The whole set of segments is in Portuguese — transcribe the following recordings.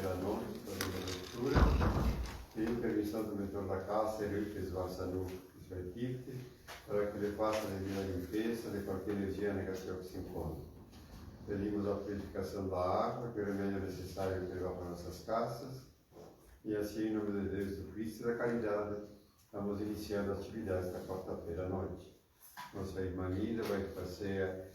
quarta-feira à noite, para a leitura. Pedindo permissão do mentor da casa, ele que esvaziou o Svetikte, para que ele faça a devida limpeza de qualquer energia negativa que se encontre. Pedimos a purificação da água, que é o remédio necessário que leva para nossas casas. E assim, em nome de Deus, do Cristo e da caridade, estamos iniciando as atividades da quarta-feira à noite. Nossa irmã Nida vai fazer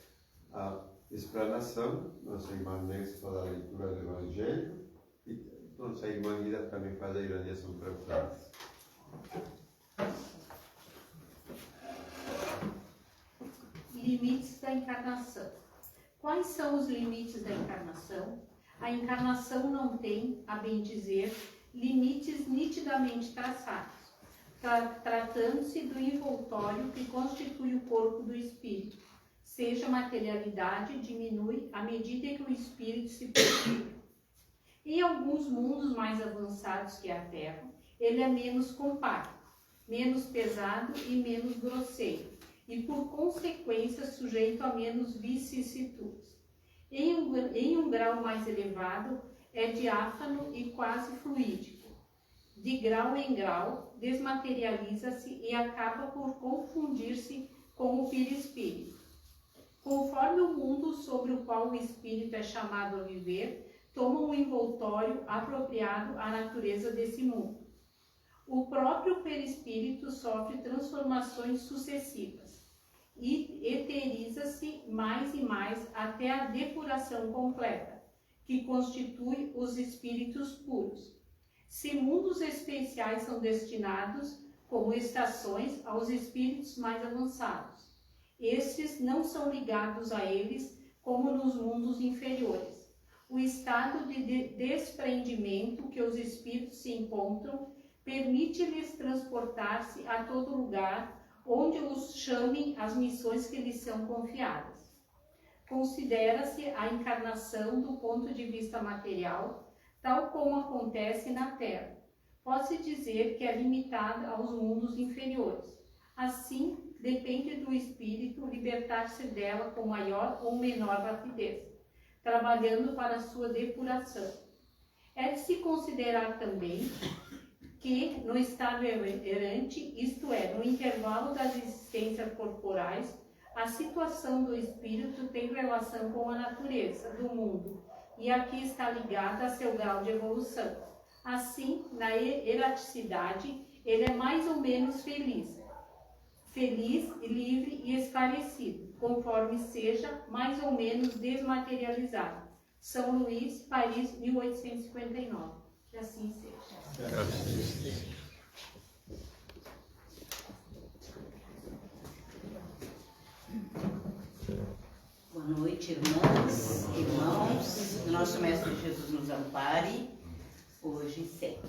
a explanação, nossa irmã Nessa faz a leitura do Evangelho e nossa irmã Nida também faz a irradiação para os lares. Limites da encarnação. Quais são os limites da encarnação? A encarnação não tem, a bem dizer, limites nitidamente traçados, tratando-se do envoltório que constitui o corpo do espírito, seja materialidade diminui à medida que o espírito se purifica. Em alguns mundos mais avançados que a Terra, ele é menos compacto, menos pesado e menos grosseiro, e por consequência sujeito a menos vicissitudes. Em um grau mais elevado, é diáfano e quase fluídico. De grau em grau, desmaterializa-se e acaba por confundir-se com o perispírito. Conforme o mundo sobre o qual o espírito é chamado a viver, toma um envoltório apropriado à natureza desse mundo. O próprio perispírito sofre transformações sucessivas e eteriza-se mais e mais até a depuração completa, que constitui os espíritos puros. Se mundos especiais são destinados, como estações, aos espíritos mais avançados, estes não são ligados a eles como nos mundos inferiores. O estado de desprendimento que os espíritos se encontram permite-lhes transportar-se a todo lugar onde os chamem as missões que lhes são confiadas. Considera-se a encarnação do ponto de vista material, tal como acontece na Terra. Pode-se dizer que é limitada aos mundos inferiores. Assim, depende do espírito libertar-se dela com maior ou menor rapidez, trabalhando para sua depuração. É de se considerar também que, no estado errante, isto é, no intervalo das existências corporais, a situação do espírito tem relação com a natureza do mundo, e aqui está ligada a seu grau de evolução. Assim, na erraticidade, ele é mais ou menos feliz, livre e esclarecido, conforme seja mais ou menos desmaterializado. São Luís, Paris, 1859. Que assim seja. Boa noite, irmãs, irmãos. Nosso Mestre Jesus nos ampare, hoje e sempre.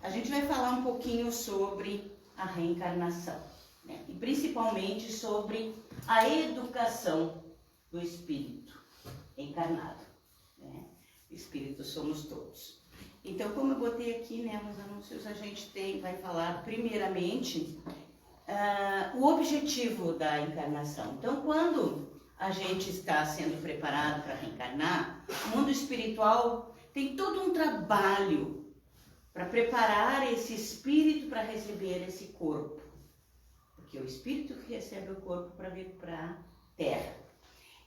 A gente vai falar um pouquinho sobre a reencarnação, né? E principalmente sobre a educação do espírito encarnado, né? Espíritos somos todos. Então, como eu botei aqui, né, nos anúncios, a gente vai falar primeiramente o objetivo da encarnação. Então, quando a gente está sendo preparado para reencarnar, o mundo espiritual tem todo um trabalho para preparar esse espírito para receber esse corpo. Porque é o espírito que recebe o corpo para vir para a Terra.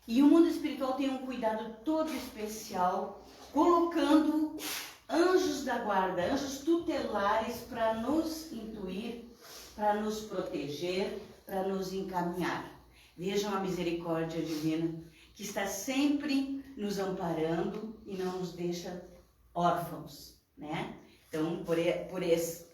E o mundo espiritual tem um cuidado todo especial, colocando anjos da guarda, anjos tutelares para nos intuir, para nos proteger, para nos encaminhar. Vejam a misericórdia divina, que está sempre nos amparando e não nos deixa órfãos, né? Então,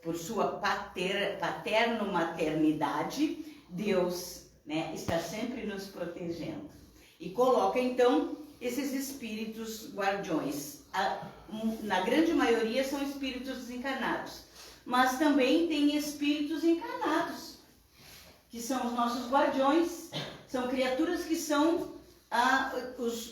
por sua paterno-maternidade, Deus, né, está sempre nos protegendo. E coloca, então, esses espíritos guardiões. Na grande maioria são espíritos desencarnados, mas também tem espíritos encarnados, que são os nossos guardiões, são criaturas que são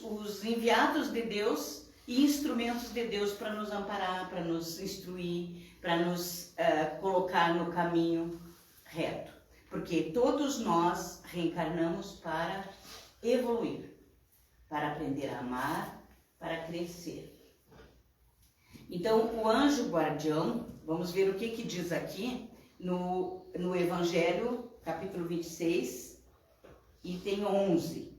os enviados de Deus e instrumentos de Deus para nos amparar, para nos instruir, para nos colocar no caminho reto. Porque todos nós reencarnamos para evoluir, para aprender a amar, para crescer. Então, o anjo guardião, vamos ver o que diz aqui no Evangelho, capítulo 26, item 11.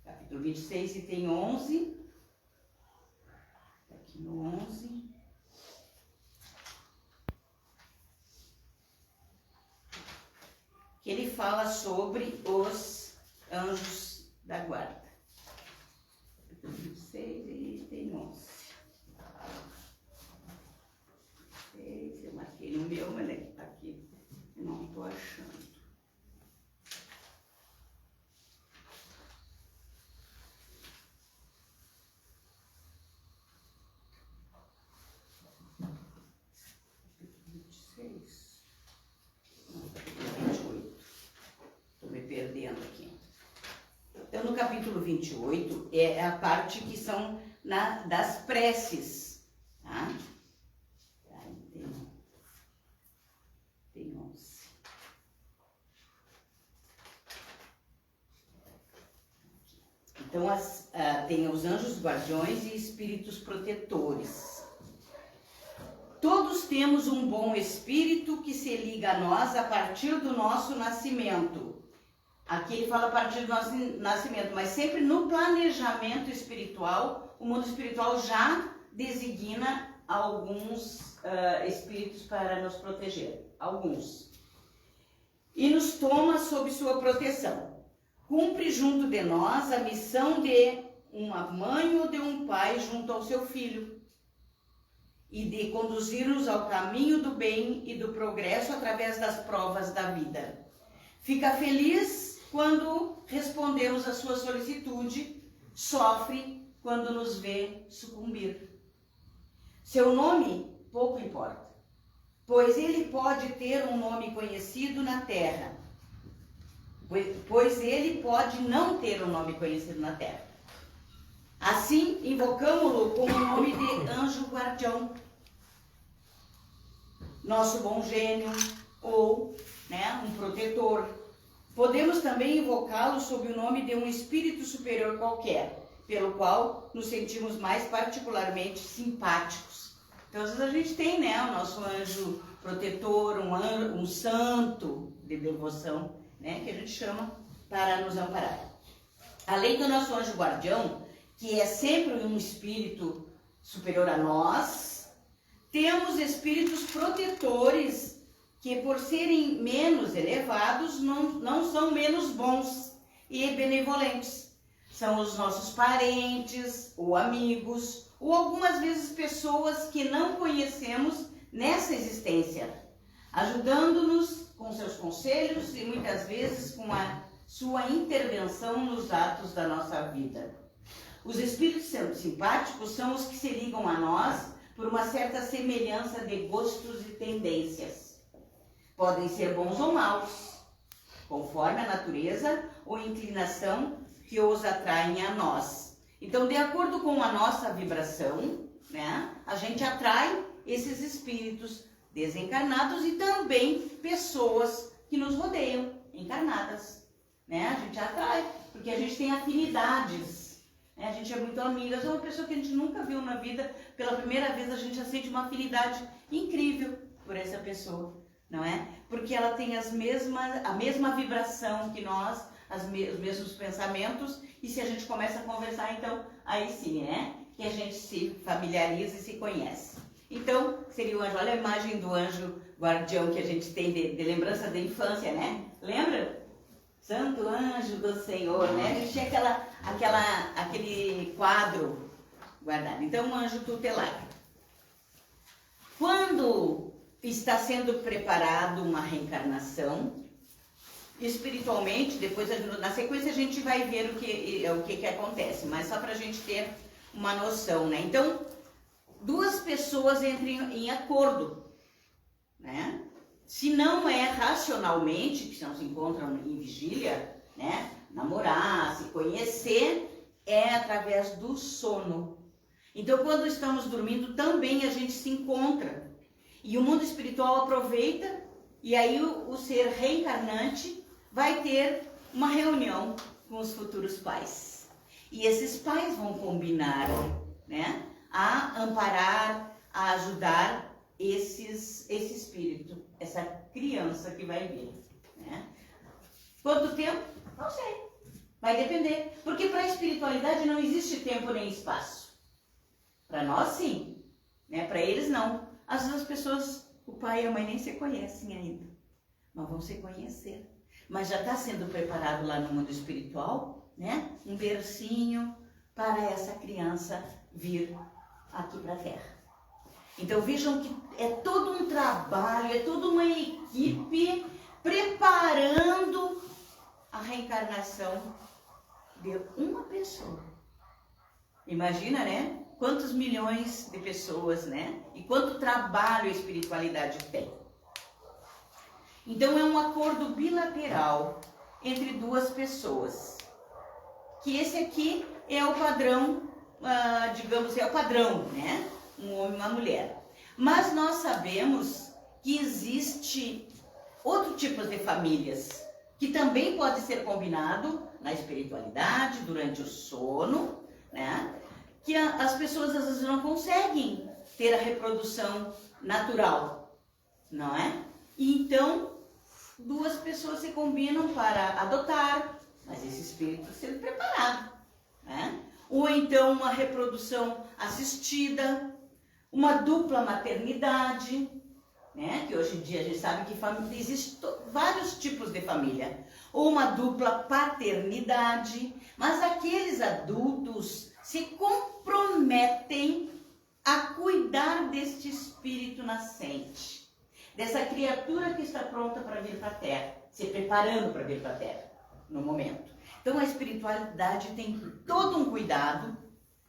Capítulo 26, item 11. Aqui no 11. Que ele fala sobre os anjos da guarda. Capítulo 26, item 11. Eu marquei no meu, mas aqui eu não estou achando. Capítulo 26. Não, capítulo 28. Estou me perdendo aqui. Então, no capítulo 28 é a parte que são das preces, tá? Tem 11. Então, tem os anjos guardiões e espíritos protetores. Todos temos um bom espírito que se liga a nós a partir do nosso nascimento. Aqui ele fala a partir do nosso nascimento, mas sempre no planejamento espiritual, o mundo espiritual já designa alguns espíritos para nos proteger, alguns. E nos toma sob sua proteção. Cumpre junto de nós a missão de uma mãe ou de um pai junto ao seu filho e de conduzir-nos ao caminho do bem e do progresso através das provas da vida. Fica feliz quando respondemos à sua solicitude, sofre quando nos vê sucumbir. Seu nome pouco importa, pois ele pode ter um nome conhecido na terra, pois ele pode não ter um nome conhecido na terra. Assim, invocamo-lo com o nome de anjo guardião, nosso bom gênio ou um protetor. Podemos também invocá-lo sob o nome de um espírito superior qualquer, pelo qual nos sentimos mais particularmente simpáticos. Então, às vezes a gente tem, o nosso anjo protetor, um santo de devoção, que a gente chama para nos amparar. Além do nosso anjo guardião, que é sempre um espírito superior a nós, temos espíritos protetores que, por serem menos elevados, não são menos bons e benevolentes. São os nossos parentes ou amigos, ou algumas vezes pessoas que não conhecemos nessa existência, ajudando-nos com seus conselhos e muitas vezes com a sua intervenção nos atos da nossa vida. Os espíritos simpáticos são os que se ligam a nós por uma certa semelhança de gostos e tendências. Podem ser bons ou maus, conforme a natureza ou inclinação que os atraem a nós. Então, de acordo com a nossa vibração, a gente atrai esses espíritos desencarnados e também pessoas que nos rodeiam, encarnadas. A gente atrai, porque a gente tem afinidades. A gente é muito amiga. É uma pessoa que a gente nunca viu na vida, pela primeira vez a gente já sente uma afinidade incrível por essa pessoa, não é? Porque ela tem a mesma vibração que nós, os mesmos pensamentos, e se a gente começa a conversar, então, aí sim, que a gente se familiariza e se conhece. Então, seria o anjo, olha a imagem do anjo guardião que a gente tem de lembrança da infância, Lembra? Santo anjo do Senhor, A gente tinha aquele quadro guardado. Então, um anjo tutelar. Quando está sendo preparado uma reencarnação, espiritualmente, depois na sequência a gente vai ver o que acontece, mas só para a gente ter uma noção, Então, duas pessoas entram em acordo, Se não é racionalmente, que não se encontram em vigília, namorar, se conhecer, é através do sono. Então, quando estamos dormindo, também a gente se encontra. E o mundo espiritual aproveita, e aí o ser reencarnante vai ter uma reunião com os futuros pais. E esses pais vão combinar, a amparar, a ajudar esse espírito, essa criança que vai vir, né? Quanto tempo? Não sei. Vai depender. Porque para a espiritualidade não existe tempo nem espaço. Para nós, sim. Né? Para eles, não. Às vezes as pessoas, o pai e a mãe nem se conhecem ainda. Mas vão se conhecer. Mas já está sendo preparado lá no mundo espiritual, né? Um bercinho para essa criança vir aqui para a Terra. Então vejam que é todo um trabalho, é toda uma equipe preparando a reencarnação de uma pessoa. Imagina, né? Quantos milhões de pessoas, né? E quanto trabalho a espiritualidade tem. Então é um acordo bilateral entre duas pessoas. Que esse aqui é o padrão, digamos, é o padrão, né? Um homem e uma mulher. Mas nós sabemos que existe outro tipo de famílias que também pode ser combinado na espiritualidade, durante o sono, né? Que as pessoas às vezes não conseguem ter a reprodução natural, não é? E então, duas pessoas se combinam para adotar, mas esse espírito sendo preparado, né? Ou então uma reprodução assistida, uma dupla maternidade, né? Que hoje em dia a gente sabe que existem vários tipos de família. Ou uma dupla paternidade, mas aqueles adultos se comprometem a cuidar deste espírito nascente, dessa criatura que está pronta para vir para a Terra, se preparando para vir para a Terra, no momento. Então a espiritualidade tem todo um cuidado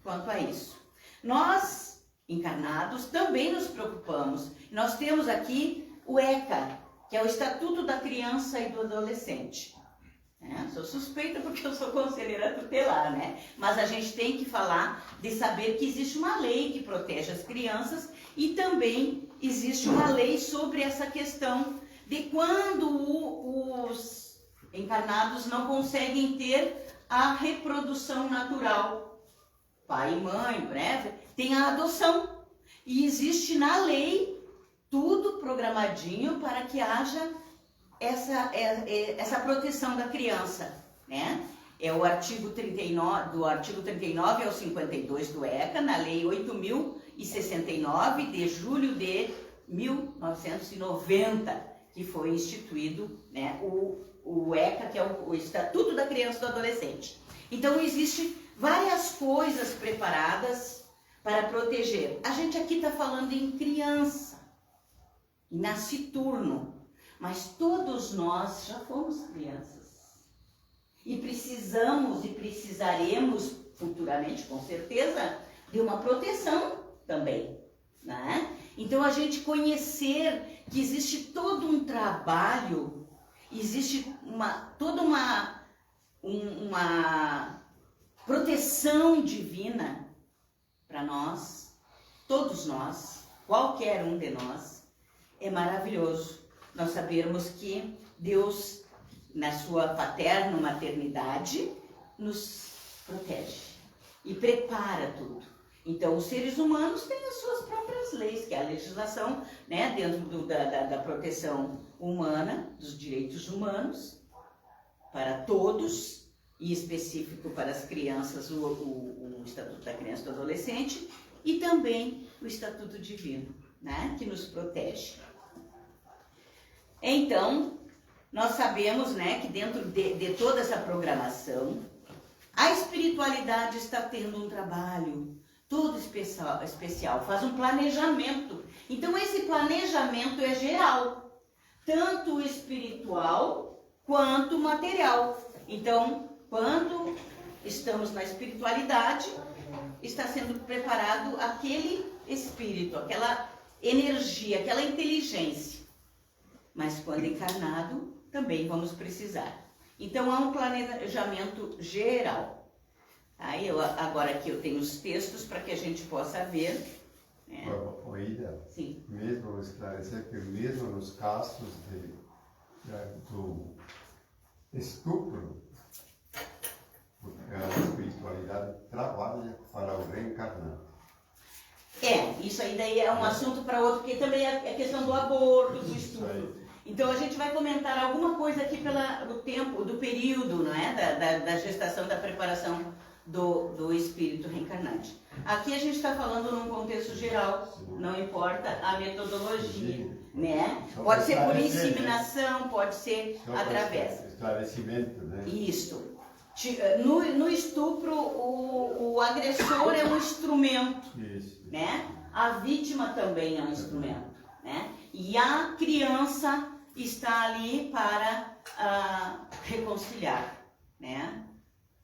quanto a isso. Nós, encarnados, também nos preocupamos. Nós temos aqui o ECA, que é o Estatuto da Criança e do Adolescente. Sou suspeita porque eu sou conselheira tutelar, né? Mas a gente tem que falar de saber que existe uma lei que protege as crianças e também existe uma lei sobre essa questão de quando os encarnados não conseguem ter a reprodução natural. Pai e mãe, breve, tem a adoção. E existe na lei tudo programadinho para que haja essa proteção da criança, né? É o artigo 39, do artigo 39 ao 52 do ECA, na lei 8.069 de julho de 1990, que foi instituído, né, o ECA, que é o Estatuto da Criança e do Adolescente. Então, existe várias coisas preparadas para proteger. A gente aqui está falando em criança, nasciturno. Mas todos nós já fomos crianças. E precisamos e precisaremos futuramente, com certeza, de uma proteção também, né? Então a gente conhecer que existe todo um trabalho, existe toda uma proteção divina para nós, todos nós, qualquer um de nós, é maravilhoso. Nós sabemos que Deus, na sua paterna maternidade, nos protege e prepara tudo. Então, os seres humanos têm as suas próprias leis, que é a legislação, né, dentro da proteção humana, dos direitos humanos, para todos, e específico para as crianças, o Estatuto da Criança e do Adolescente, e também o Estatuto Divino, né, que nos protege. Então, nós sabemos, né, que dentro de toda essa programação, a espiritualidade está tendo um trabalho todo especial, faz um planejamento. Então, esse planejamento é geral, tanto espiritual quanto material. Então, quando estamos na espiritualidade, está sendo preparado aquele espírito, aquela energia, aquela inteligência. Mas quando encarnado, também vamos precisar. Então, há um planejamento geral. Aí, agora aqui eu tenho os textos para que a gente possa ver. Né? Ida, sim. Mesmo esclarecer que mesmo nos casos do estupro, a espiritualidade trabalha para o reencarnado. Isso aí daí é um assunto para outro, porque também é a questão do aborto, do estupro. Então a gente vai comentar alguma coisa aqui pelo tempo, do período, não é? Da gestação, da preparação do espírito reencarnante. Aqui a gente está falando num contexto geral, não importa a metodologia, né? Pode ser por inseminação, pode ser através. Esclarecimento, né? Isso. No estupro, o agressor é um instrumento, né? A vítima também é um instrumento, né? E a criança está ali para reconciliar, né?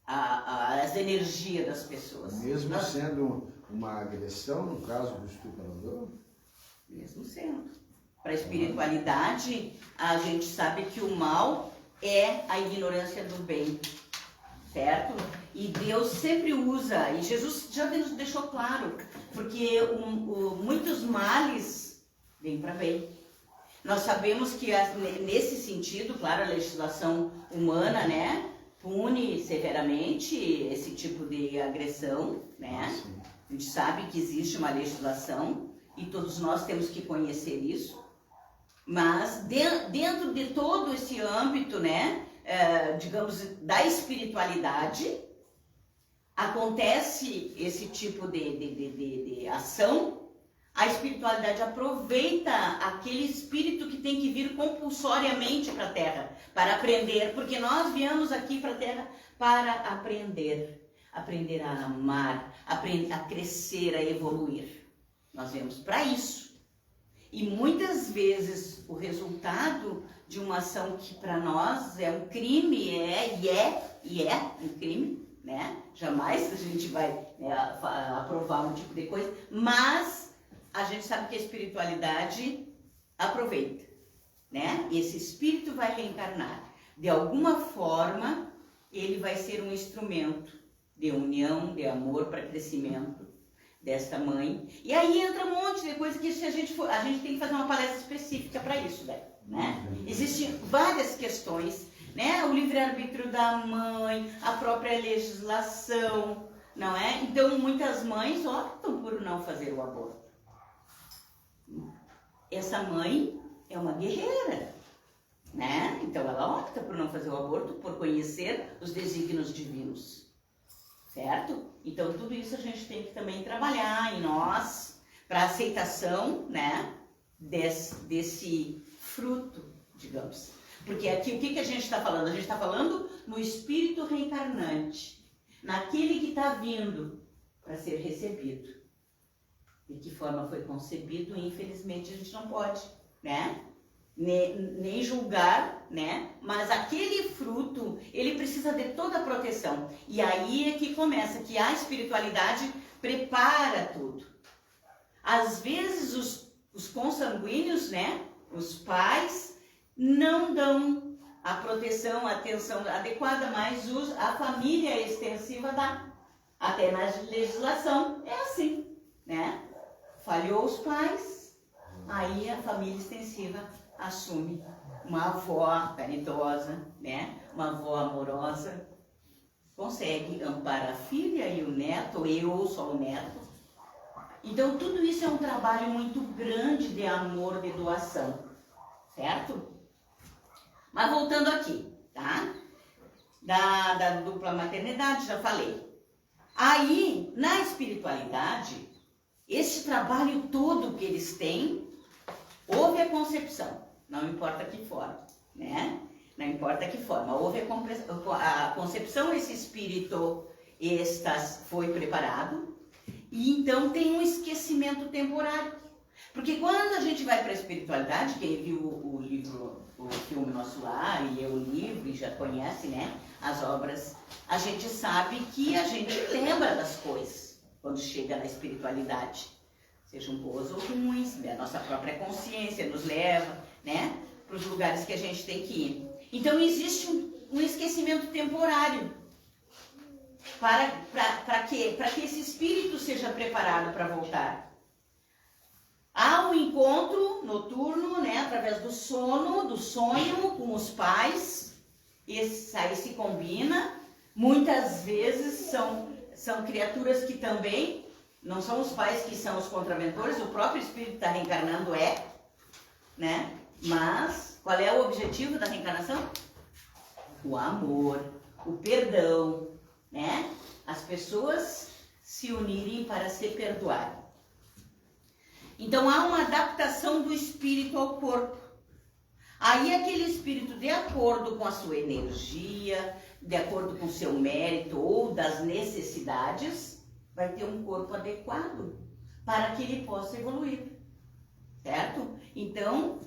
As energias das pessoas. Mesmo sendo uma agressão, no caso do estuprador? Mesmo sendo. Para a espiritualidade, a gente sabe que o mal é a ignorância do bem, certo? E Deus sempre usa, e Jesus já nos deixou claro, porque muitos males vêm para bem. Nós sabemos que nesse sentido, claro, a legislação humana, né, pune severamente esse tipo de agressão, né? A gente sabe que existe uma legislação e todos nós temos que conhecer isso, mas dentro de todo esse âmbito, né, digamos, da espiritualidade, acontece esse tipo de ação. A espiritualidade aproveita aquele espírito que tem que vir compulsoriamente para a Terra, para aprender, porque nós viemos aqui para a Terra para aprender a amar, aprender a crescer, a evoluir. Nós viemos para isso. E muitas vezes o resultado de uma ação que para nós é um crime, é um crime, né? Jamais a gente vai aprovar um tipo de coisa, mas a gente sabe que a espiritualidade aproveita, né? Esse espírito vai reencarnar. De alguma forma, ele vai ser um instrumento de união, de amor para crescimento desta mãe. E aí entra um monte de coisa que a gente tem que fazer uma palestra específica para isso, né? Existem várias questões, né? O livre-arbítrio da mãe, a própria legislação, não é? Então, muitas mães optam por não fazer o aborto. Essa mãe é uma guerreira, né? Então ela opta por não fazer o aborto, por conhecer os desígnios divinos, certo? Então tudo isso a gente tem que também trabalhar em nós, para aceitação, né? Desse fruto, digamos. Porque aqui o que a gente está falando? A gente está falando no espírito reencarnante, naquele que está vindo para ser recebido. De que forma foi concebido, infelizmente a gente não pode, né? Nem julgar, né? Mas aquele fruto, ele precisa de toda a proteção. E aí é que começa, que a espiritualidade prepara tudo. Às vezes os consanguíneos, né? Os pais não dão a proteção, a atenção adequada, mas a família extensiva dá. Até na legislação é assim, né? Falhou os pais, aí a família extensiva assume uma avó caridosa, né? Uma avó amorosa, consegue amparar a filha e o neto, ou só o neto. Então tudo isso é um trabalho muito grande de amor, de doação, certo? Mas voltando aqui, tá? Da dupla maternidade, já falei. Aí, na espiritualidade, esse trabalho todo que eles têm, houve a concepção, não importa que forma, né? Não importa que forma, houve a concepção, esse espírito foi preparado, e então tem um esquecimento temporário. Porque quando a gente vai para a espiritualidade, quem viu o filme Nosso Lar e leu o livro e já conhece, né, as obras, a gente sabe que a gente lembra das coisas quando chega na espiritualidade, sejam boas ou ruins, né? A nossa própria consciência nos leva, né, para os lugares que a gente tem que ir. Então existe um esquecimento temporário para que esse espírito seja preparado para voltar. Há um encontro noturno, né, através do sonho com os pais. Esse aí se combina. Muitas vezes são criaturas que também não são os pais que são os contraventores, o próprio espírito está reencarnando, né? Mas qual é o objetivo da reencarnação? O amor, o perdão, né? As pessoas se unirem para se perdoarem. Então há uma adaptação do espírito ao corpo. Aí aquele espírito, de acordo com a sua energia, de acordo com o seu mérito ou das necessidades, vai ter um corpo adequado para que ele possa evoluir, certo? Então,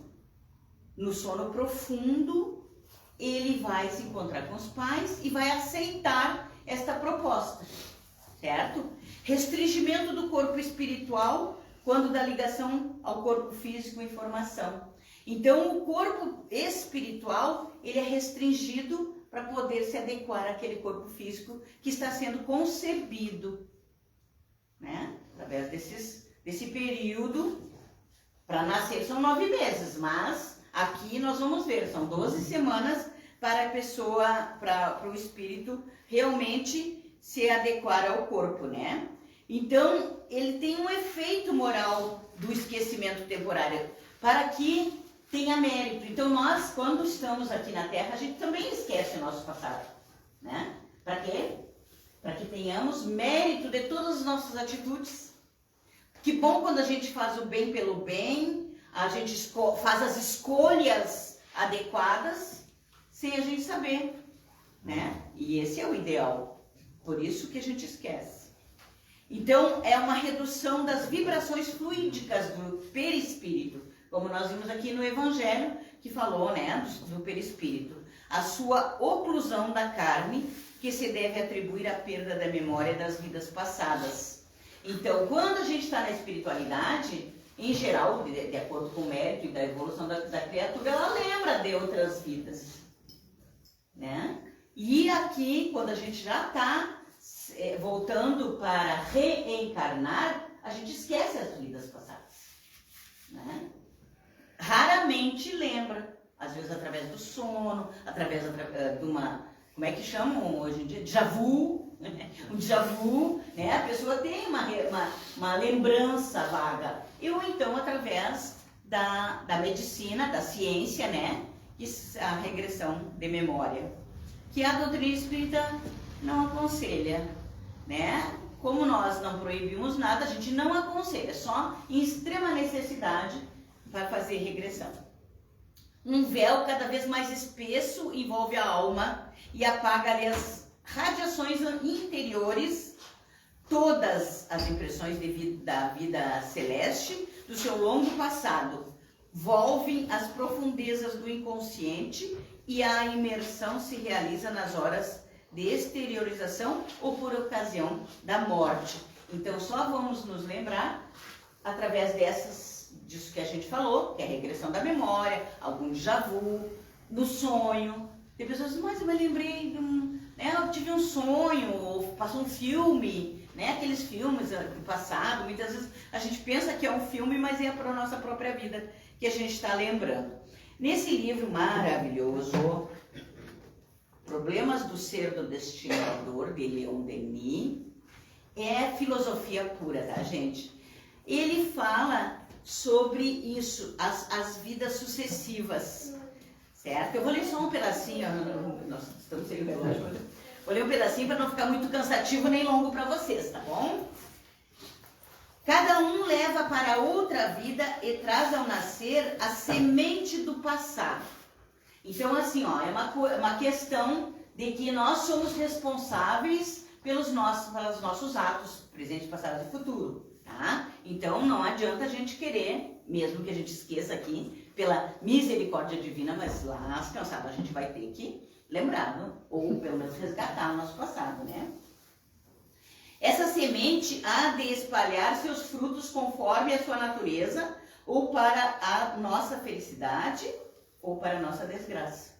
no sono profundo, ele vai se encontrar com os pais e vai aceitar esta proposta, certo? Restringimento do corpo espiritual quando da ligação ao corpo físico em formação. Então, o corpo espiritual, ele é restringido para poder se adequar àquele corpo físico que está sendo concebido, né? Através desse período, para nascer são 9 meses, mas aqui nós vamos ver, são 12 semanas para a pessoa, para o espírito realmente se adequar ao corpo, né? Então, ele tem um efeito moral do esquecimento temporário, para que tenha mérito. Então, nós, quando estamos aqui na Terra, a gente também esquece o nosso passado, né? Para quê? Para que tenhamos mérito de todas as nossas atitudes. Que bom quando a gente faz o bem pelo bem, a gente faz as escolhas adequadas, sem a gente saber, né? E esse é o ideal. Por isso que a gente esquece. Então, é uma redução das vibrações fluídicas do perispírito, como nós vimos aqui no Evangelho, que falou, né, do perispírito. A sua oclusão da carne, que se deve atribuir à perda da memória das vidas passadas. Então, quando a gente está na espiritualidade, em geral, de acordo com o mérito e da evolução da criatura, ela lembra de outras vidas, né? E aqui, quando a gente já está voltando para reencarnar, a gente esquece as vidas passadas, né? Raramente lembra, às vezes através do sono, através de uma, como é que chamam hoje em dia? Déjà vu, um déjà vu, né? A pessoa tem uma lembrança vaga, ou então através da medicina, da ciência, né? A regressão de memória, que a doutrina espírita não aconselha, né? Como nós não proibimos nada, a gente não aconselha, só em extrema necessidade para fazer regressão. Um véu cada vez mais espesso envolve a alma e apaga-lhe as radiações interiores, todas as impressões da vida celeste do seu longo passado, volvem às profundezas do inconsciente e a imersão se realiza nas horas de exteriorização ou por ocasião da morte. Então, só vamos nos lembrar através disso que a gente falou, que é a regressão da memória, algum déjà vu, do sonho. Tem pessoas que dizem, mas eu me lembrei de eu tive um sonho, ou passou um filme, né? Aqueles filmes do passado, muitas vezes a gente pensa que é um filme, mas é para a nossa própria vida que a gente está lembrando. Nesse livro maravilhoso, Problemas do Ser do Destinador, de Leon Denis, é filosofia pura, tá, gente? Ele fala sobre isso, as vidas sucessivas, certo? Eu vou ler só um pedacinho, nós estamos sem o relógio, vou ler um pedacinho para não ficar muito cansativo nem longo para vocês, tá bom? Cada um leva para outra vida e traz ao nascer a semente do passado. Então, assim, ó, é uma questão de que nós somos responsáveis pelos nossos atos, presente, passado e futuro, tá? Então, não adianta a gente querer, mesmo que a gente esqueça aqui, pela misericórdia divina, mas lá, cansado, a gente vai ter que lembrar, ou pelo menos resgatar o nosso passado, né? Essa semente há de espalhar seus frutos conforme a sua natureza, ou para a nossa felicidade, ou para a nossa desgraça.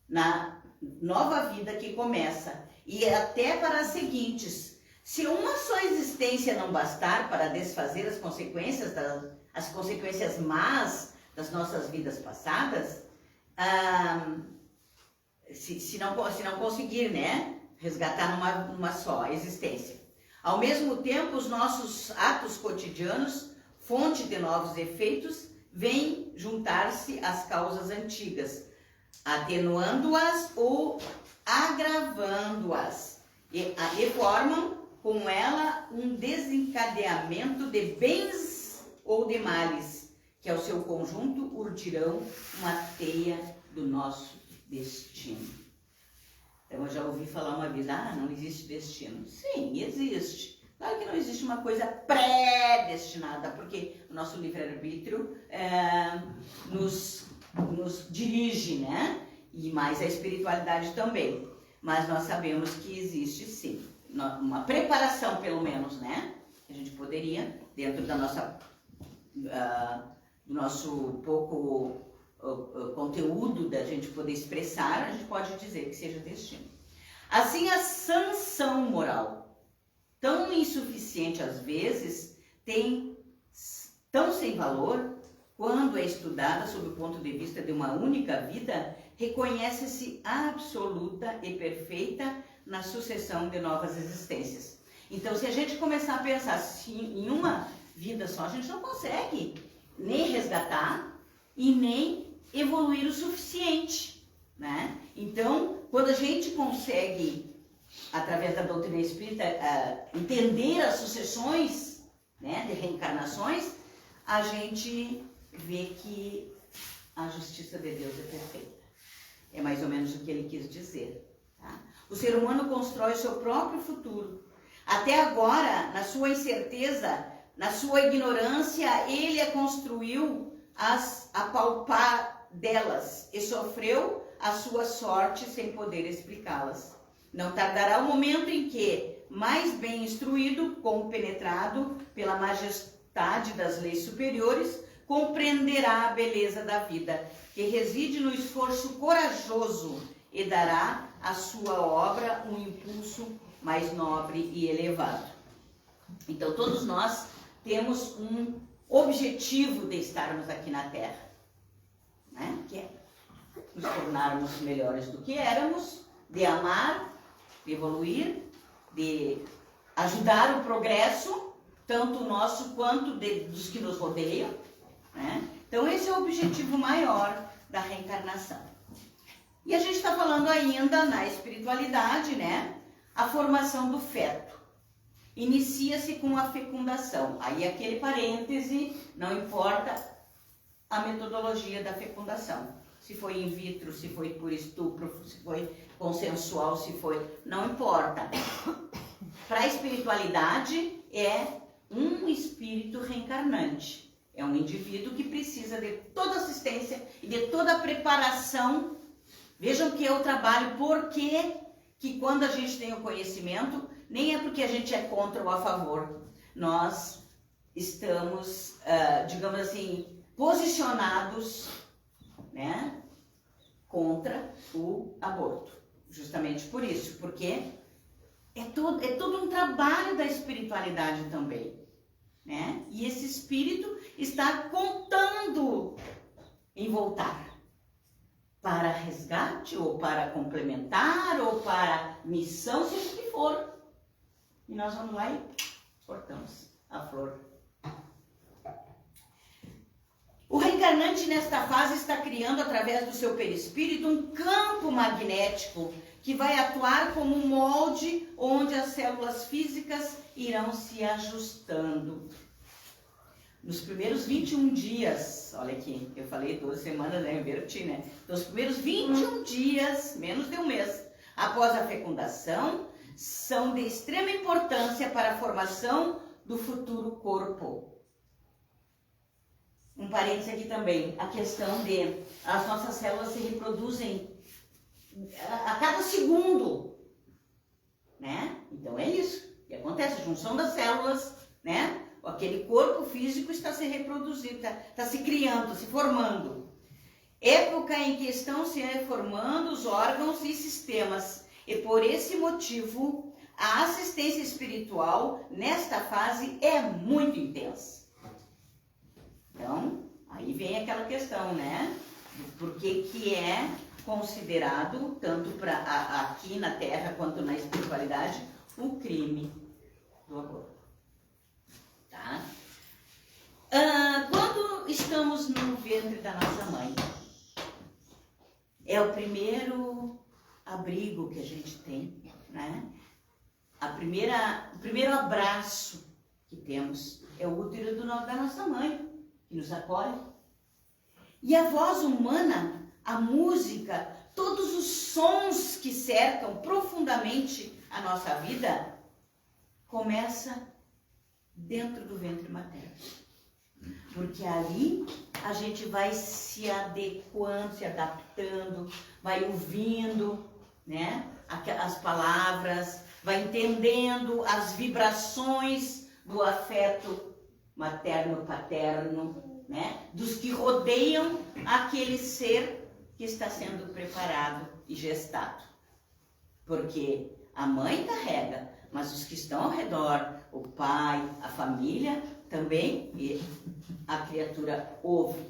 Na nova vida que começa, e até para as seguintes. Se uma só existência não bastar para desfazer as consequências más das nossas vidas passadas, se não conseguir, né, resgatar numa só existência, Ao mesmo tempo, os nossos atos cotidianos, fonte de novos efeitos, vêm juntar-se às causas antigas, atenuando-as ou agravando-as, e formam com ela um desencadeamento de bens ou de males, que ao seu conjunto urdirão uma teia do nosso destino. Então eu já ouvi falar uma vez, não existe destino. Sim, existe. Claro que não existe uma coisa predestinada, porque o nosso livre-arbítrio nos dirige, né? E mais a espiritualidade também. Mas nós sabemos que existe sim, uma preparação pelo menos, né? A gente poderia, dentro da nossa, do nosso pouco conteúdo da gente poder expressar, a gente pode dizer que seja destino. Assim, a sanção moral, tão insuficiente às vezes, tem tão sem valor, quando é estudada sob o ponto de vista de uma única vida, reconhece-se absoluta e perfeita na sucessão de novas existências. Então, se a gente começar a pensar assim, em uma vida só, a gente não consegue nem resgatar e nem evoluir o suficiente, né? Então, quando a gente consegue, através da doutrina espírita, entender as sucessões, né, de reencarnações, a gente vê que a justiça de Deus é perfeita. É mais ou menos o que ele quis dizer. Tá? O ser humano constrói o seu próprio futuro. Até agora, na sua incerteza, na sua ignorância, ele a construiu a palpar delas e sofreu a sua sorte sem poder explicá-las. Não tardará o momento em que, mais bem instruído, compenetrado pela majestade das leis superiores, compreenderá a beleza da vida, que reside no esforço corajoso e dará à sua obra um impulso mais nobre e elevado. Então, todos nós temos um objetivo de estarmos aqui na Terra, né? Que é nos tornarmos melhores do que éramos, de amar, de evoluir, de ajudar o progresso, tanto nosso quanto dos que nos rodeiam, né? Então esse é o objetivo maior da reencarnação. E a gente está falando ainda na espiritualidade, né? A formação do feto. Inicia-se com a fecundação. Aí aquele parêntese, não importa a metodologia da fecundação. Se foi in vitro, se foi por estupro, se foi consensual, se foi... Não importa. Para a espiritualidade é um espírito reencarnante. É um indivíduo que precisa de toda assistência e de toda a preparação. Vejam que é o trabalho, porque que quando a gente tem o conhecimento, nem é porque a gente é contra ou a favor. Nós estamos, digamos assim, posicionados, né, contra o aborto. Justamente por isso, porque é todo um trabalho da espiritualidade também, né? E esse espírito está contando em voltar para resgate, ou para complementar, ou para missão, seja o que for. E nós vamos lá e cortamos a flor. O reencarnante nesta fase está criando, através do seu perispírito, um campo magnético que vai atuar como um molde onde as células físicas irão se ajustando. Nos primeiros 21 dias, olha aqui, eu falei 12 semanas, né? Inverti, né? Nos primeiros 21 dias, menos de um mês, após a fecundação, são de extrema importância para a formação do futuro corpo. Um parênteses aqui também, a questão de as nossas células se reproduzem a cada segundo, né? Então é isso que acontece, a junção das células, né? Aquele corpo físico está se reproduzindo, está se criando, se formando. Época em que estão se reformando os órgãos e sistemas. E por esse motivo, a assistência espiritual nesta fase é muito intensa. Então, aí vem aquela questão, né? Por que é considerado, tanto aqui na Terra quanto na espiritualidade, um crime do aborto. Tá? Quando estamos no ventre da nossa mãe, é o primeiro abrigo que a gente tem, né? O primeiro abraço que temos é o útero da nossa mãe, que nos acolhe. E a voz humana, a música, todos os sons que cercam profundamente a nossa vida, começa dentro do ventre materno. Porque ali a gente vai se adequando, se adaptando, vai ouvindo, né, as palavras, vai entendendo as vibrações do afeto materno-paterno, né, dos que rodeiam aquele ser que está sendo preparado e gestado. Porque a mãe carrega, mas os que estão ao redor, o pai, a família, também, e a criatura ouve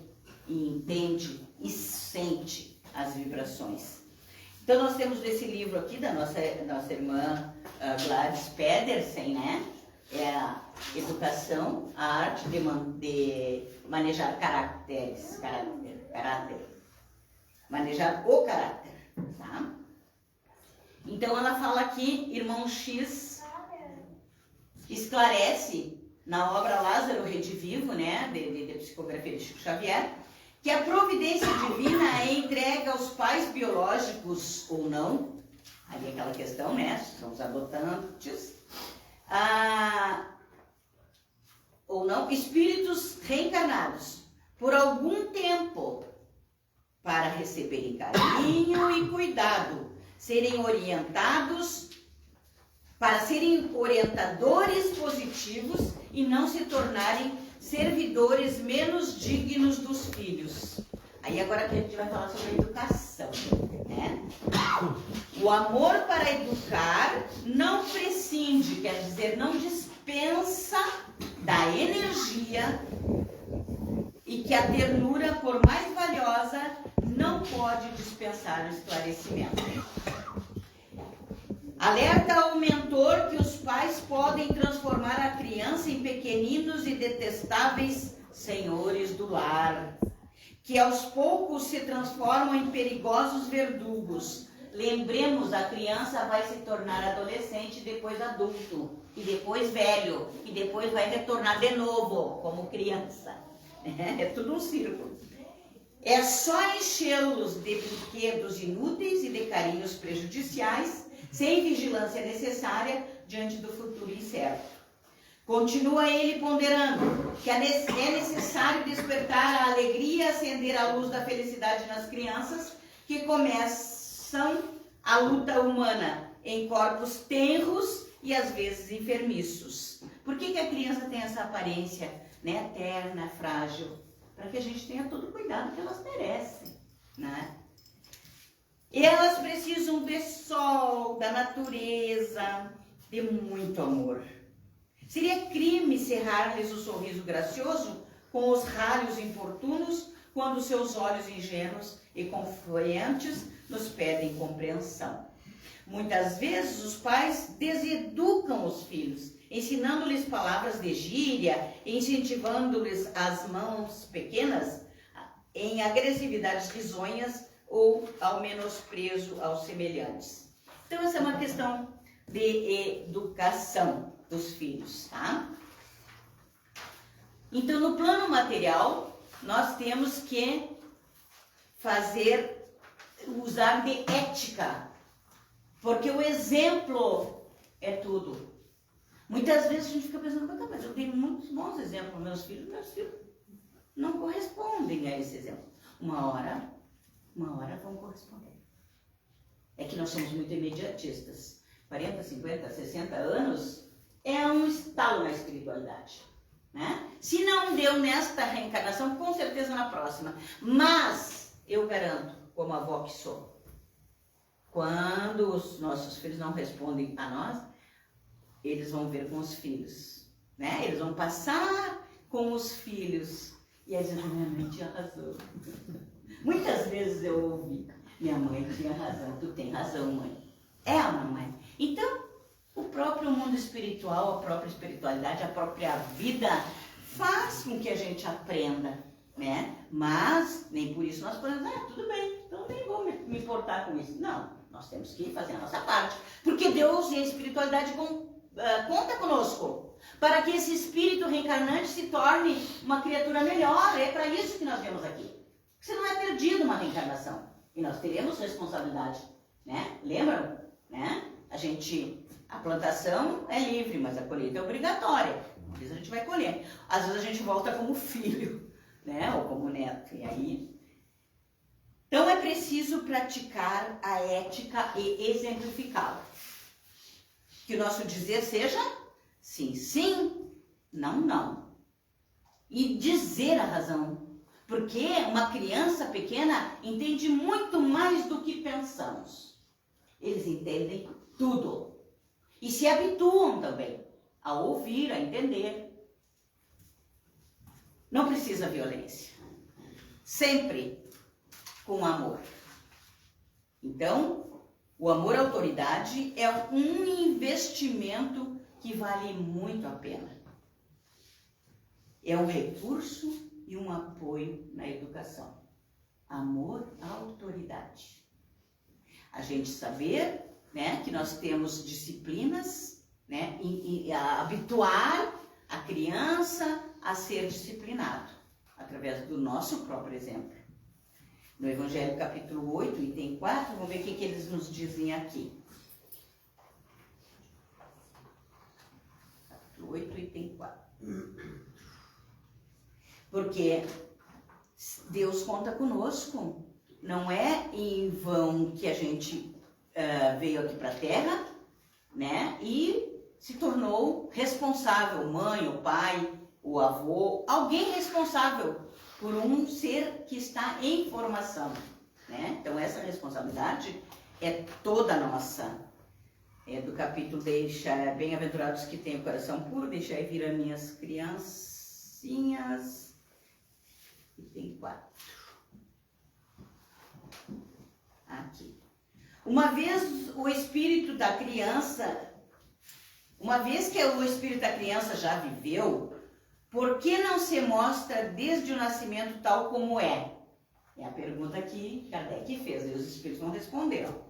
e entende e sente as vibrações. Então nós temos esse livro aqui da nossa irmã Gladys Pedersen, né? É a Educação, a Arte de Manejar Caracteres, caráter. Manejar o caráter, tá? Então ela fala aqui, irmão X esclarece na obra Lázaro Redivivo, né, de psicografia de Chico Xavier, que a providência divina é entregue aos pais biológicos ou não, ali aquela questão, né, são os adotantes, ou não, espíritos reencarnados por algum tempo para receberem carinho e cuidado, para serem orientadores positivos e não se tornarem servidores menos dignos dos filhos. Aí agora que a gente vai falar sobre a educação, né? O amor para educar não prescinde, quer dizer, não dispensa da energia, e que a ternura, por mais valiosa, não pode dispensar o esclarecimento. Alerta ao mentor que os pais podem transformar a criança em pequeninos e detestáveis senhores do lar, que aos poucos se transformam em perigosos verdugos. Lembremos, a criança vai se tornar adolescente, depois adulto, e depois velho, e depois vai retornar de novo como criança. É tudo um círculo. É só enchê-los de brinquedos inúteis e de carinhos prejudiciais, sem vigilância necessária diante do futuro incerto. Continua ele ponderando que é necessário despertar a alegria, acender a luz da felicidade nas crianças que começam a luta humana em corpos tenros e às vezes enfermiços. Por que a criança tem essa aparência, né, terna, frágil? Para que a gente tenha todo o cuidado que elas merecem, né? E elas precisam de sol, da natureza, de muito amor. Seria crime cerrar-lhes o sorriso gracioso com os ralhos importunos quando seus olhos ingênuos e confiantes nos pedem compreensão. Muitas vezes os pais deseducam os filhos, ensinando-lhes palavras de gíria, incentivando-lhes as mãos pequenas em agressividades risonhas ou ao menosprezo aos semelhantes. Então essa é uma questão de educação dos filhos, tá? Então no plano material nós temos que usar de ética, porque o exemplo é tudo. Muitas vezes a gente fica pensando, mas eu tenho muitos bons exemplos, meus filhos não correspondem a esse exemplo. Uma hora vão corresponder. É que nós somos muito imediatistas. 40, 50, 60 anos é um estalo na espiritualidade, né? Se não deu nesta reencarnação, com certeza na próxima. Mas eu garanto, como avó que sou, quando os nossos filhos não respondem a nós, eles vão ver com os filhos, né? Eles vão passar com os filhos. E aí dizem, minha mãe tinha razão. Muitas vezes eu ouvi, minha mãe tinha razão, tu tem razão, mãe. É a mamãe. Então, O próprio mundo espiritual, a própria espiritualidade, a própria vida faz com que a gente aprenda, né? Mas nem por isso nós podemos, tudo bem, então nem vou me importar com isso. Não, nós temos que fazer a nossa parte. Porque Deus e a espiritualidade conta conosco, para que esse espírito reencarnante se torne uma criatura melhor. É para isso que nós viemos aqui. Você não é perdido uma reencarnação. E nós teremos responsabilidade, né? Lembram? Né? A plantação é livre, mas a colheita é obrigatória. Às vezes a gente vai colher. Às vezes a gente volta como filho, né? Ou como neto. E aí... Então é preciso praticar a ética e exemplificá-la. Que o nosso dizer seja sim, sim, não, não. E dizer a razão. Porque uma criança pequena entende muito mais do que pensamos. Eles entendem tudo. E se habituam também a ouvir, a entender. Não precisa violência. Sempre com amor. Então, o amor à autoridade é um investimento que vale muito a pena. É um recurso e um apoio na educação. Amor à autoridade. A gente saber, né, que nós temos disciplinas, né, e habituar a criança a ser disciplinado, através do nosso próprio exemplo. No Evangelho capítulo 8, item 4, vamos ver o que eles nos dizem aqui. Capítulo 8, item 4. Porque Deus conta conosco. Não é em vão que a gente veio aqui para a Terra, né? E se tornou responsável, mãe, o pai, o avô, alguém responsável por um ser que está em formação, né? Então essa responsabilidade é toda nossa. É do capítulo bem-aventurados que têm o coração puro, deixai vir as minhas criancinhas. Item 4. Aqui. Uma vez que o espírito da criança já viveu, por que não se mostra desde o nascimento tal como é? É a pergunta que Kardec fez, e os espíritos não responderam.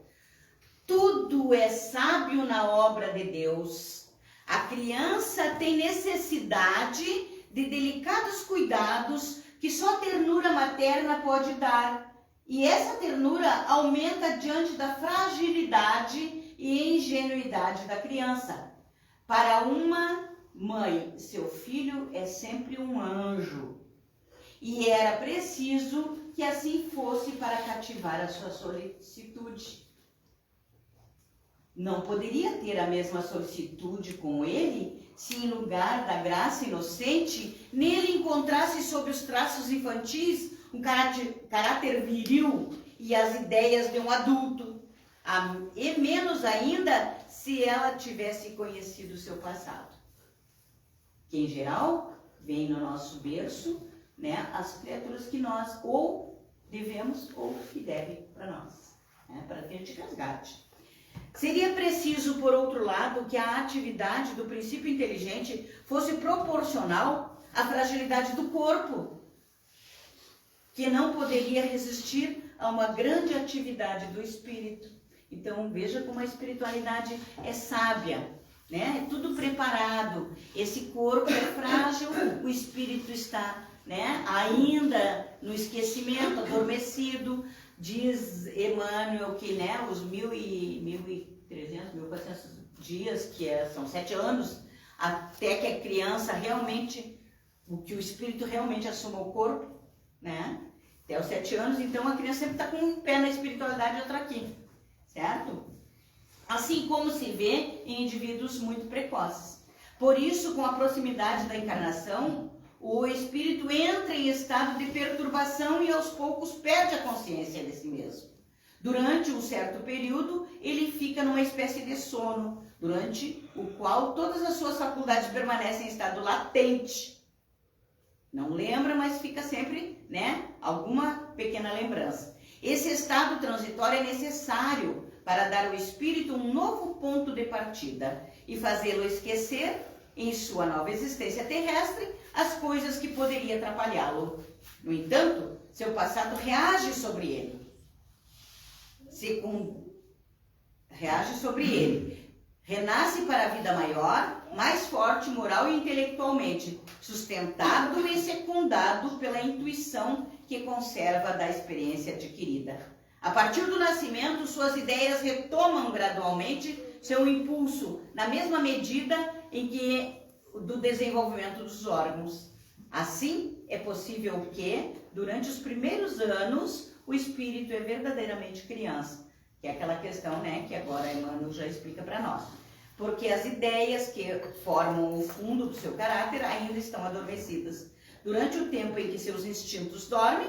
Tudo é sábio na obra de Deus. A criança tem necessidade de delicados cuidados que só a ternura materna pode dar. E essa ternura aumenta diante da fragilidade e ingenuidade da criança. Para uma mãe, seu filho é sempre um anjo. E era preciso que assim fosse para cativar a sua solicitude. Não poderia ter a mesma solicitude com ele se em lugar da graça inocente nele encontrasse sob os traços infantis um caráter viril e as ideias de um adulto. E menos ainda se ela tivesse conhecido o seu passado. Que em geral vem no nosso berço, né, as criaturas que nós ou devemos ou que devem para nós, né, para que a gente resgate. Seria preciso, por outro lado, que a atividade do princípio inteligente fosse proporcional à fragilidade do corpo, que não poderia resistir a uma grande atividade do espírito. Então, veja como a espiritualidade é sábia, né? É tudo preparado. Esse corpo é frágil, o espírito está, né, ainda no esquecimento, adormecido. Diz Emmanuel que, né, os 1.300, 1.400 dias, que são 7 anos, até que a criança realmente, que o espírito realmente assuma o corpo, né? Até os 7 anos, então a criança sempre está com um pé na espiritualidade e outro aqui, certo? Assim como se vê em indivíduos muito precoces. Por isso, com a proximidade da encarnação, o espírito entra em estado de perturbação e aos poucos perde a consciência de si mesmo. Durante um certo período, ele fica numa espécie de sono, durante o qual todas as suas faculdades permanecem em estado latente. Não lembra, mas fica sempre, né, alguma pequena lembrança. Esse estado transitório é necessário para dar ao espírito um novo ponto de partida e fazê-lo esquecer, em sua nova existência terrestre, as coisas que poderiam atrapalhá-lo. No entanto, seu passado reage sobre ele. Reage sobre ele. Renasce para a vida maior, mais forte moral e intelectualmente, sustentado e secundado pela intuição que conserva da experiência adquirida. A partir do nascimento, suas ideias retomam gradualmente seu impulso, na mesma medida em que do desenvolvimento dos órgãos. Assim, é possível que, durante os primeiros anos, o espírito é verdadeiramente criança, que é aquela questão, né, que agora Emmanuel já explica para nós. Porque as ideias que formam o fundo do seu caráter ainda estão adormecidas. Durante o tempo em que seus instintos dormem,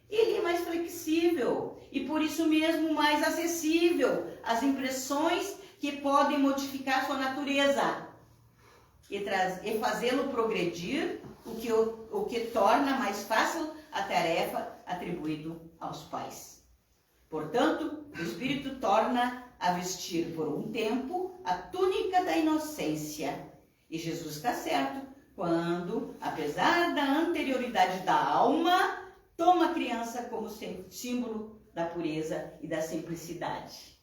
ele é mais flexível e, por isso mesmo, mais acessível às impressões que podem modificar sua natureza e fazê-lo progredir, o que torna mais fácil a tarefa atribuída aos pais. Portanto, o espírito torna a vestir por um tempo a túnica da inocência. E Jesus está certo quando, apesar da anterioridade da alma, toma a criança como símbolo da pureza e da simplicidade.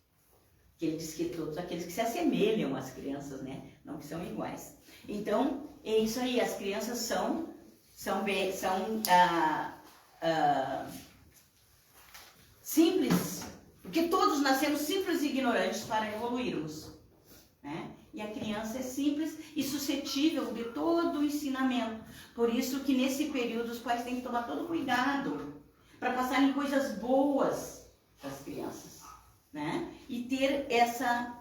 Que ele diz que todos aqueles que se assemelham às crianças, né? Não que são iguais. Então, é isso aí, as crianças são simples, porque todos nascemos simples e ignorantes para evoluirmos, né? E a criança é simples e suscetível de todo o ensinamento. Por isso que nesse período os pais têm que tomar todo cuidado para passarem coisas boas para as crianças, né? E ter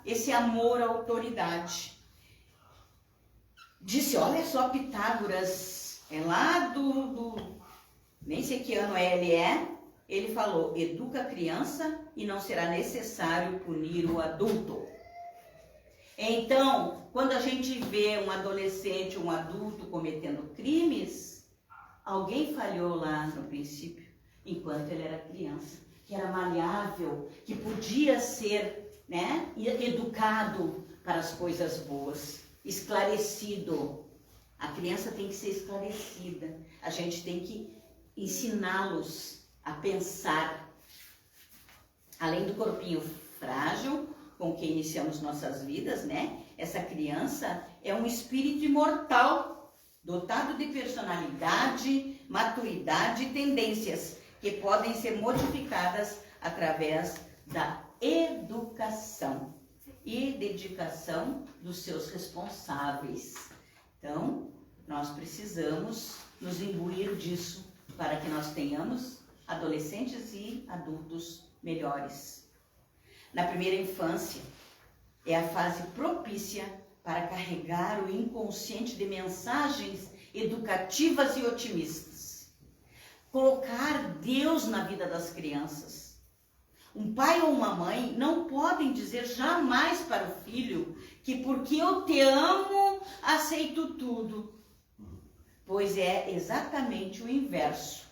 esse amor à autoridade. Disse, olha só, Pitágoras, é lá nem sei que ano ele é, ele falou, educa a criança e não será necessário punir o adulto. Então, quando a gente vê um adolescente, um adulto cometendo crimes, alguém falhou lá no princípio, enquanto ele era criança, que era maleável, que podia ser, né, educado para as coisas boas, esclarecido. A criança tem que ser esclarecida. A gente tem que ensiná-los a pensar. Além do corpinho frágil com que iniciamos nossas vidas, né? Essa criança é um espírito imortal, dotado de personalidade, maturidade e tendências que podem ser modificadas através da educação e dedicação dos seus responsáveis. Então, nós precisamos nos imbuir disso para que nós tenhamos adolescentes e adultos melhores. Na primeira infância, é a fase propícia para carregar o inconsciente de mensagens educativas e otimistas. Colocar Deus na vida das crianças. Um pai ou uma mãe não podem dizer jamais para o filho que porque eu te amo, aceito tudo. Pois é exatamente o inverso.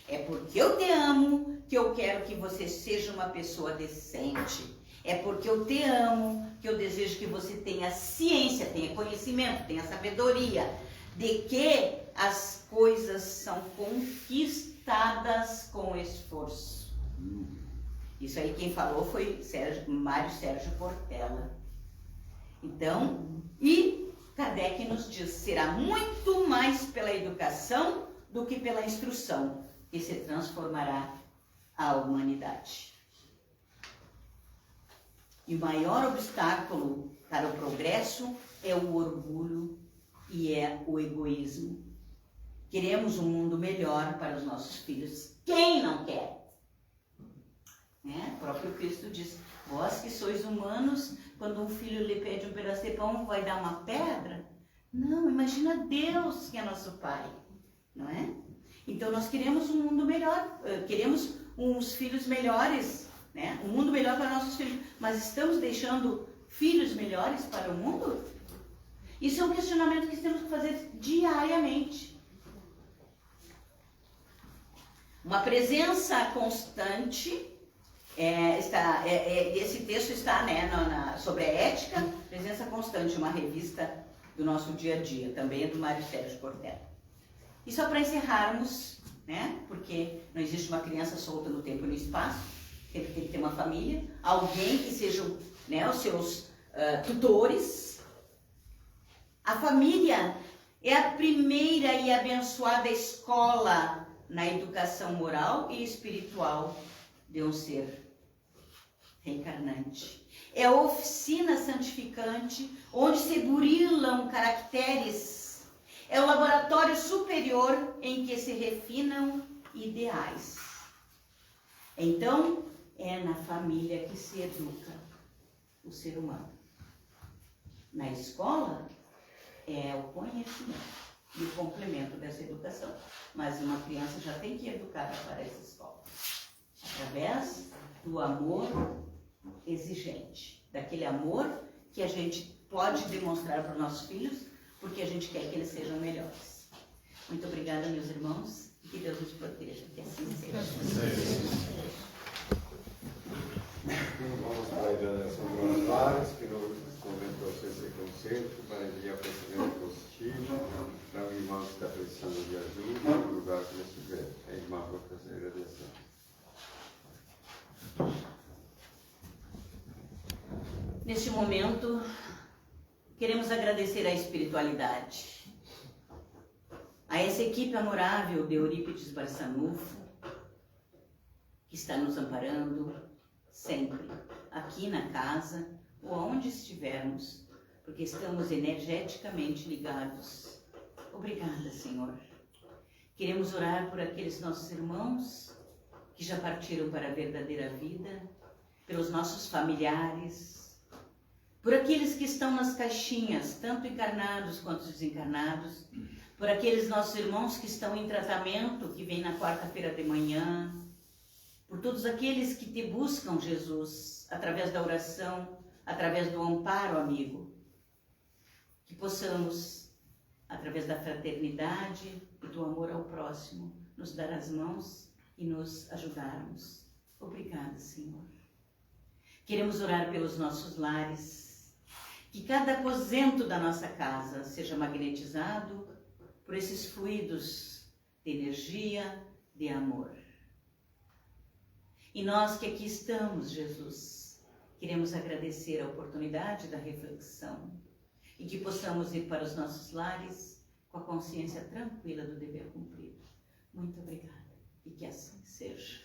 É porque eu te amo que eu quero que você seja uma pessoa decente. É porque eu te amo que eu desejo que você tenha ciência, tenha conhecimento, tenha sabedoria. De que as coisas são conquistadas com esforço. Isso aí quem falou foi Mário Sérgio Portela. Então, e Kardec nos diz, será muito mais pela educação do que pela instrução que se transformará a humanidade. E o maior obstáculo para o progresso é o orgulho e é o egoísmo. Queremos um mundo melhor para os nossos filhos. Quem não quer? O próprio Cristo diz, vós que sois humanos, quando um filho lhe pede um pedaço de pão, vai dar uma pedra? Não, imagina Deus que é nosso Pai, não é? Então nós queremos um mundo melhor, queremos uns filhos melhores, né? Um mundo melhor para nossos filhos, mas estamos deixando filhos melhores para o mundo? Isso é um questionamento que temos que fazer diariamente. Uma presença constante Esse texto está, né, sobre a ética, presença constante, uma revista do nosso dia a dia, também é do Mário Sérgio Cortella. E só para encerrarmos, né, porque não existe uma criança solta no tempo e no espaço, sempre tem que ter uma família, alguém que sejam, né, os seus tutores. A família é a primeira e abençoada escola na educação moral e espiritual de um ser reencarnante. É a oficina santificante onde se burilam caracteres. É o laboratório superior em que se refinam ideais. Então, é na família que se educa o ser humano. Na escola, é o conhecimento e o complemento dessa educação. Mas uma criança já tem que ir educada para essa escola. Através do amor exigente. Daquele amor que a gente pode demonstrar para os nossos filhos, porque a gente quer que eles sejam melhores. Muito obrigada, meus irmãos, e que Deus nos proteja. Que assim seja. Vamos para a hidratação dos vários, que no momento você ser conceito, para enviar pensamento positivo, para o irmão que está precisando de ajuda, no lugar que ele estiver. A irmã para fazer a agradecer. Neste momento, queremos agradecer à espiritualidade, a essa equipe amorável de Eurípides Barçanufo, que está nos amparando sempre, aqui na casa ou aonde estivermos, porque estamos energeticamente ligados. Obrigada, Senhor. Queremos orar por aqueles nossos irmãos que já partiram para a verdadeira vida, pelos nossos familiares, por aqueles que estão nas caixinhas, tanto encarnados quanto desencarnados, por aqueles nossos irmãos que estão em tratamento, que vêm na quarta-feira de manhã, por todos aqueles que te buscam, Jesus, através da oração, através do amparo, amigo, que possamos, através da fraternidade e do amor ao próximo, nos dar as mãos e nos ajudarmos. Obrigada, Senhor. Queremos orar pelos nossos lares, que cada aposento da nossa casa seja magnetizado por esses fluidos de energia, de amor. E nós que aqui estamos, Jesus, queremos agradecer a oportunidade da reflexão e que possamos ir para os nossos lares com a consciência tranquila do dever cumprido. Muito obrigada e que assim seja.